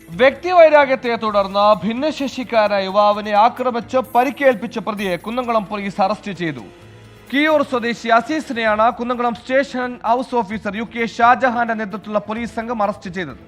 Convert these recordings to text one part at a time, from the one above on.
വ്യക്തിവൈരാഗ്യത്തെ തുടർന്ന് ഭിന്നശേഷിക്കാരായ യുവാവിനെ ആക്രമിച്ച് പരിക്കേൽപ്പിച്ച പ്രതിയെ കുന്നംകുളം പോലീസ് അറസ്റ്റ് ചെയ്തു. കിയൂർ സ്വദേശി അസീസിനെയാണ് Kunnamkulam station house officer UK ഷാജഹാന്റെ നേതൃത്വത്തിലുള്ള പോലീസ് സംഘം അറസ്റ്റ് ചെയ്തത്.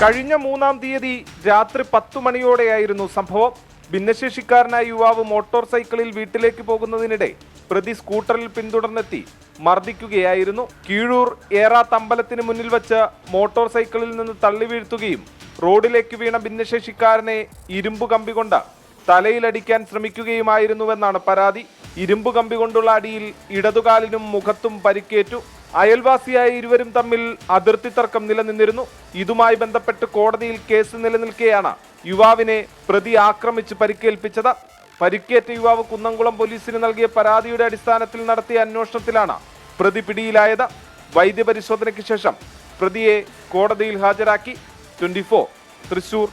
കഴിഞ്ഞ 3-ാം തീയതി രാത്രി 10 മണിയോടെയായിരുന്നു സംഭവം. ഭിന്നശേഷിക്കാരനായ യുവാവ് മോട്ടോർ സൈക്കിളിൽ വീട്ടിലേക്ക് പോകുന്നതിനിടെ പ്രതി സ്കൂട്ടറിൽ പിന്തുടർന്നെത്തി മർദ്ദിക്കുകയായിരുന്നു. കീഴൂർ ഏറാത്ത് അമ്പലത്തിന് മുന്നിൽ വച്ച് മോട്ടോർ സൈക്കിളിൽ നിന്ന് തള്ളി വീഴ്ത്തുകയും റോഡിലേക്ക് വീണ ഭിന്നശേഷിക്കാരനെ ഇരുമ്പു കമ്പി കൊണ്ട് തലയിലടിക്കാൻ ശ്രമിക്കുകയുമായിരുന്നുവെന്നാണ് പരാതി. ഇരുമ്പു കമ്പി കൊണ്ടുള്ള അടിയിൽ ഇടതുകാലിനും മുഖത്തും പരിക്കേറ്റു. അയൽവാസിയായ ഇരുവരും തമ്മിൽ അതിർത്തി തർക്കം നിലനിന്നിരുന്നു. ഇതുമായി ബന്ധപ്പെട്ട് കോടതിയിൽ കേസ് നിലനിൽക്കെയാണ് യുവാവിനെ പ്രതി ആക്രമിച്ച് പരിക്കേൽപ്പിച്ചത്. പരിക്കേറ്റ യുവാവ് കുന്നംകുളം പോലീസിന് നൽകിയ പരാതിയുടെ അടിസ്ഥാനത്തിൽ നടത്തിയ അന്വേഷണത്തിലാണ് പ്രതി പിടിയിലായത്. വൈദ്യപരിശോധനയ്ക്ക് ശേഷം പ്രതിയെ കോടതിയിൽ ഹാജരാക്കി. 24 തൃശൂർ.